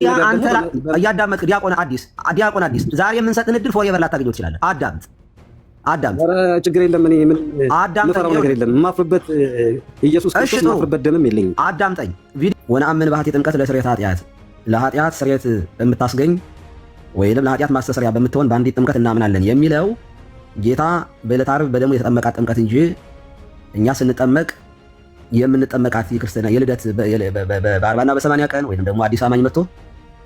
አንተ እያዳመጥክ ዲያቆን አዲስ ዛሬ የምንሰጥን እድል ፎሬቨር ላታገኘው ትችላለህ። አዳምጥ። ኧረ ችግር የለም። እኔ ምን የምፈራው ነገር የለም። የማፍርበት ኢየሱስ ክርስቶስ የማፍርበት ደምም የለኝም። አዳምጠኝ። ወነአምን በኃቲ ጥምቀት ለስርየተ ኃጢአት፣ ለኃጢአት ስርየት በምታስገኝ ወይም ለኃጢአት ማስተሰሪያ በምትሆን በአንዲት ጥምቀት እናምናለን የሚለው ጌታ በዕለተ ዓርብ በደሙ የተጠመቃት ጥምቀት እንጂ እኛ ስንጠመቅ የምንጠመቃት የክርስትና የልደት በ40ና በ80 ቀን ወይም ደግሞ አዲስ አማኝ መጥቶ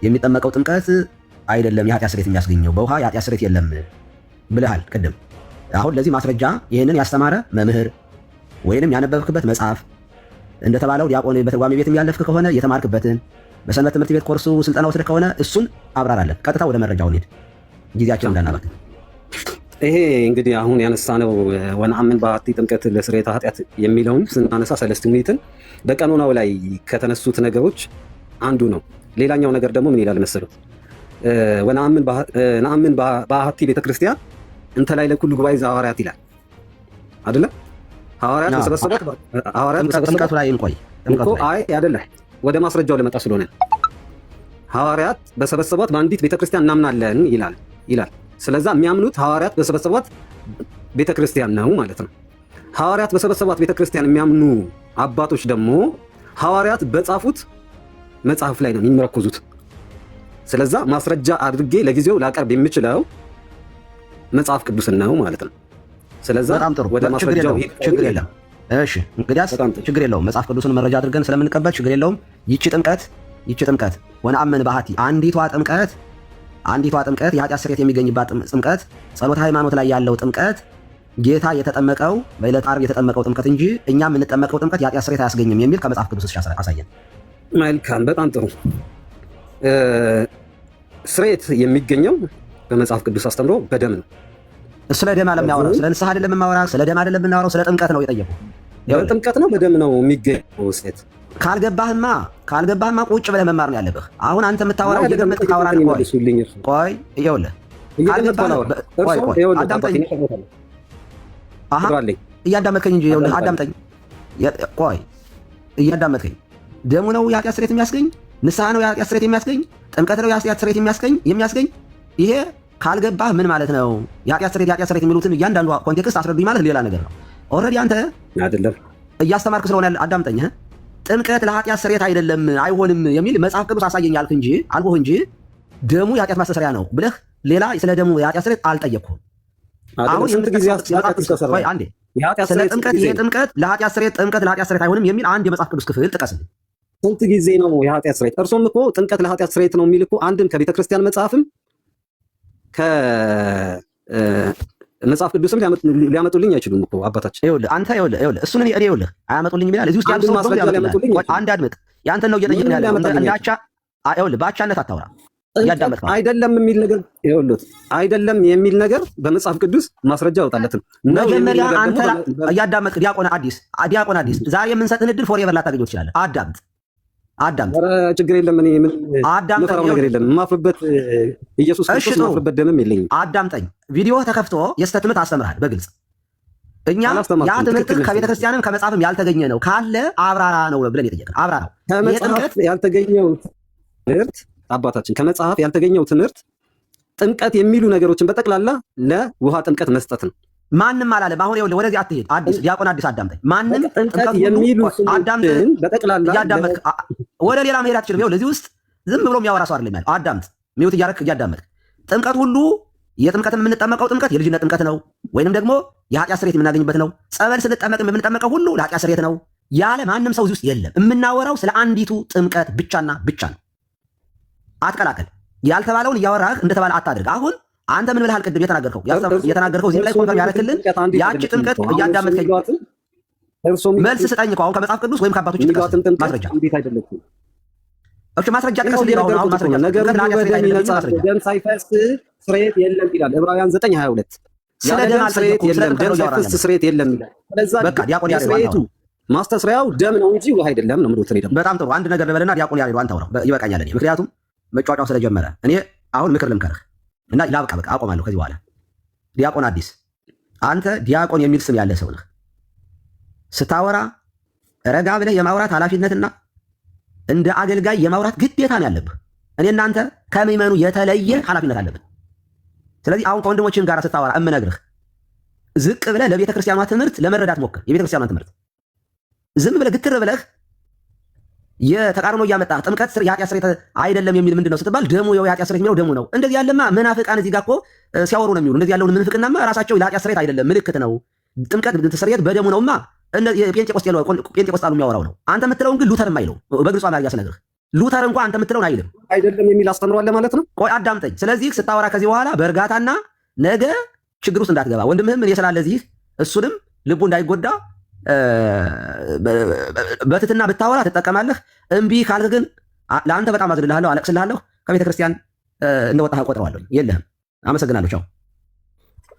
የሚጠመቀው ጥምቀት አይደለም የኃጢአት ስርየት የሚያስገኘው። በውሃ የኃጢአት ስርየት የለም ብለሃል ቅድም። አሁን ለዚህ ማስረጃ ይህንን ያስተማረ መምህር ወይንም ያነበብክበት መጽሐፍ እንደተባለው ዲያቆን በትርጓሜ ቤት ያለፍክ ከሆነ የተማርክበትን በሰንበት ትምህርት ቤት ኮርሱ ስልጠና ወስደህ ከሆነ እሱን አብራራለን። ቀጥታ ወደ መረጃው እንሂድ፣ ጊዜያችን እንዳናባክን። ይሄ እንግዲህ አሁን ያነሳነው ወነአምን በኃቲ ጥምቀት ለስርየተ ኃጢአት የሚለውን ስናነሳ ሰለስቱ ምዕትን በቀኖናው ላይ ከተነሱት ነገሮች አንዱ ነው። ሌላኛው ነገር ደግሞ ምን ይላል መሰሉት? ወነአምን በኃቲ ቤተክርስቲያን እንተ ላይ ለኩሉ ጉባኤ ዘሐዋርያት ይላል አይደለ? ሐዋርያት በሰበሰቡት ጥምቀቱ ላይ እንቆይ እኮ አይ አይደለ፣ ወደ ማስረጃው ለመጣ ስለሆነ ሐዋርያት በሰበሰቧት በአንዲት ቤተክርስቲያን እናምናለን ይላል። ስለዛ የሚያምኑት ሐዋርያት በሰበሰቧት ቤተክርስቲያን ነው ማለት ነው። ሐዋርያት በሰበሰቧት ቤተክርስቲያን የሚያምኑ አባቶች ደግሞ ሐዋርያት በጻፉት መጽሐፍ ላይ ነው የሚመረኮዙት። ስለዛ ማስረጃ አድርጌ ለጊዜው ላቀርብ የምችለው መጽሐፍ ቅዱስን ነው ማለት ነው። ስለዛ ወደ ማስረጃው ችግር የለም። እሺ እንግዲያስ ችግር የለውም። መጽሐፍ ቅዱስን መረጃ አድርገን ስለምንቀበል ችግር የለውም። ይቺ ጥምቀት ወነአምን በኃቲ አንዲቷ ጥምቀት የኃጢአት ስርየት የሚገኝባት ጥምቀት፣ ጸሎተ ሃይማኖት ላይ ያለው ጥምቀት ጌታ የተጠመቀው በዕለተ ዓርብ የተጠመቀው ጥምቀት እንጂ እኛ የምንጠመቀው ጥምቀት የኃጢአት ስርየት አያስገኝም የሚል ከመጽሐፍ ቅዱስ አሳየን። መልካም፣ በጣም ጥሩ። ስርየት የሚገኘው በመጽሐፍ ቅዱስ አስተምሮ በደም ነው። ስለ ደም አለም ያወራው፣ ስለ ንስሐ አይደለም የማወራው፣ ስለ ደም አይደለም የምናወራው፣ ስለ ጥምቀት ነው የጠየቁ። ጥምቀት ነው በደም ነው የሚገኘው ስርየት። ካልገባህማ ቁጭ ብለህ መማር ነው ያለብህ። አሁን አንተ የምታወራው እየገመጥክ ታወራለህ። ቆይ ይኸውልህ፣ አዳምጠኝ። እያዳመጥከኝ እንጂ ይኸውልህ፣ አዳምጠኝ። ቆይ እያዳመጥከኝ። ደሙ ነው የኃጢአት ስርየት የሚያስገኝ? ንስሐ ነው የኃጢአት ስርየት የሚያስገኝ? ጥምቀት ነው የኃጢአት ስርየት የሚያስገኝ? ይሄ ካልገባህ ምን ማለት ነው? የኃጢአት ስርየት የሚሉትን እያንዳንዱ ኮንቴክስት አስረዱኝ ማለት ሌላ ነገር ነው። ኦልሬዲ አንተ አይደለም እያስተማርክ ስለሆነ አዳምጠኝ። ጥምቀት ለኃጢአት ስርየት አይደለም አይሆንም የሚል መጽሐፍ ቅዱስ አሳየኝ አልኩህ እንጂ ደሙ የኃጢአት ማስተሰሪያ ነው ብለህ ሌላ ስለ ደሙ የኃጢአት ስርየት አልጠየቅኩም። አሁን ስንት ጊዜ አንዴ ስለ ጥምቀት ይሄ ጥምቀት ለኃጢአት ስርየት አይሆንም የሚል አንድ የመጽሐፍ ቅዱስ ክፍል ጥቀስልኝ። ስንት ጊዜ ነው የኃጢአት ስርየት? እርሶም እኮ ጥምቀት ለኃጢአት ስርየት ነው የሚል እኮ አንድም ከቤተ ክርስቲያን መጽሐፍም ከመጽሐፍ ቅዱስም ሊያመጡልኝ አይችሉም እኮ አባታችን። ይኸውልህ አንተ እሱን እኔ አያመጡልኝም ይላል። እዚህ ውስጥ ያሉ ሰው አንድ አድምጥ። ያንተን ነው እየጠየቅን ያለው። እንዳቻ ይኸውልህ፣ በአቻነት አታውራ። አይደለም የሚል ነገር አይደለም የሚል ነገር በመጽሐፍ ቅዱስ ማስረጃ ያወጣለትም። መጀመሪያ አንተ እያዳመጥክ ዲያቆን አዲስ ዛሬ የምንሰጥን እድል ፎሬቨር ላታገኘው ትችላለህ። አዳምጥ። ኧረ ችግር የለም። እኔ ምን የምፈራው ነገር የለም። የማፍርበት ኢየሱስ ክርስቶስ የማፍርበት ደምም የለኝም። አዳምጠኝ። ቪዲዮ ተከፍቶ የስተት ትምህርት አስተምርሃል በግልጽ። እኛ ያ ትምህርት ከቤተ ክርስቲያንም ከመጽሐፍም ያልተገኘ ነው ካለ አብራራ ነው ብለን የጠየቅን። አብራራው። ከመጽሐፍ ያልተገኘው ትምህርት አባታችን፣ ከመጽሐፍ ያልተገኘው ትምህርት ጥምቀት የሚሉ ነገሮችን በጠቅላላ ለውሃ ጥምቀት መስጠት ነው። ማንም አላለም። አሁን ይኸውልህ፣ ወደዚህ አትሄድ። ዲያቆን አዲስ አዳምጠኝ። ማንም ጥምቀት የሚሉ አዳምጠኝ። በጠቅላላ እያዳመጥክ ወደ ሌላ መሄድ አትችልም። ይኸውልህ፣ እዚህ ውስጥ ዝም ብሎ የሚያወራ ሰው አይደለም ያለው። አዳምጥ። ሚውት እያደረክ እያዳመጥክ ጥምቀት ሁሉ የጥምቀትን የምንጠመቀው ጥምቀት የልጅነት ጥምቀት ነው፣ ወይንም ደግሞ የኃጢአት ስርየት የምናገኝበት ነው። ጸበል ስንጠመቅ የምንጠመቀው ሁሉ ለኃጢአት ስርየት ነው ያለ ማንም ሰው እዚህ ውስጥ የለም። የምናወራው ስለ አንዲቱ ጥምቀት ብቻና ብቻ ነው። አትቀላቀል። ያልተባለውን እያወራህ እንደተባለ አታድርግ። አሁን አንተ ምን ብለሃል? ቅድም የተናገርከው እዚህ ላይ ኮንፈርም ያደረክልን ያቺ ጥምቀት እያዳመጥከኝ መልስ ስጠኝ እኮ አሁን ከመጽሐፍ ቅዱስ ወይም ከአባቶች ማስረጃ። ማስረጃ ጥቀስልኝ። አሁን ማስረጃ ደም ሳይፈስ ስርየት የለም ይላል ዕብራውያን 9:22። ስለ ደም ሳይፈስ ስርየት የለም ይላል። በቃ ዲያቆን ያሬዱ ማስተስሪያው ደም ነው እንጂ ውሃ አይደለም ነው ምሩት። በጣም ጥሩ። አንድ ነገር ልበልና ዲያቆን ያሬዱ አንተ አውራው ይበቃኛል። እኔ ምክንያቱም መጫወጫው ስለጀመረ እኔ አሁን ምክር ልምከርህ እና ላብቃ። በቃ አቆማለሁ ከዚህ በኋላ። ዲያቆን አዲስ፣ አንተ ዲያቆን የሚል ስም ያለ ሰው ነህ። ስታወራ ረጋ ብለህ የማውራት ኃላፊነትና እንደ አገልጋይ የማውራት ግዴታ ነው ያለብህ። እኔ እናንተ ከምዕመኑ የተለየ ኃላፊነት አለብን። ስለዚህ አሁን ከወንድሞችህም ጋር ስታወራ እምነግርህ ዝቅ ብለህ ለቤተ ክርስቲያኗ ትምህርት ለመረዳት ሞክር። የቤተ ክርስቲያኗን ትምህርት ዝም ብለህ ግትር ብለህ የተቃርኖ እያመጣህ ጥምቀት የኃጢአት ስርየት አይደለም የሚል ምንድን ነው ስትባል ደሙ የኃጢአት ስርየት የሚለው ደሙ ነው። እንደዚህ ያለማ መናፍቃን እዚህ ጋር እኮ ሲያወሩ ነው የሚውሉ። እንደዚህ ያለውን ምንፍቅናማ ራሳቸው ለኃጢአት ስርየት አይደለም ምልክት ነው፣ ጥምቀት ስርየት በደሙ ነውማ ጴንጤቆስጣሉ የሚያወራው ነው። አንተ የምትለውን ግን ሉተር የማይለው በግልጽ አማርኛ ስነግርህ ሉተር እንኳን አንተ የምትለውን አይልም። አይደለም የሚል አስተምሯል ማለት ነው። ቆይ አዳምጠኝ። ስለዚህ ስታወራ ከዚህ በኋላ በእርጋታና ነገ ችግር ውስጥ እንዳትገባ ወንድምህም እኔ ስላለዚህ እሱንም ልቡ እንዳይጎዳ በትትና ብታወራ ትጠቀማለህ። እምቢ ካልክ ግን ለአንተ በጣም አዝንልሃለሁ፣ አለቅስልሃለሁ። ከቤተ ክርስቲያን እንደወጣህ ቆጥረዋለሁ። የለህም። አመሰግናለሁ። ቻው።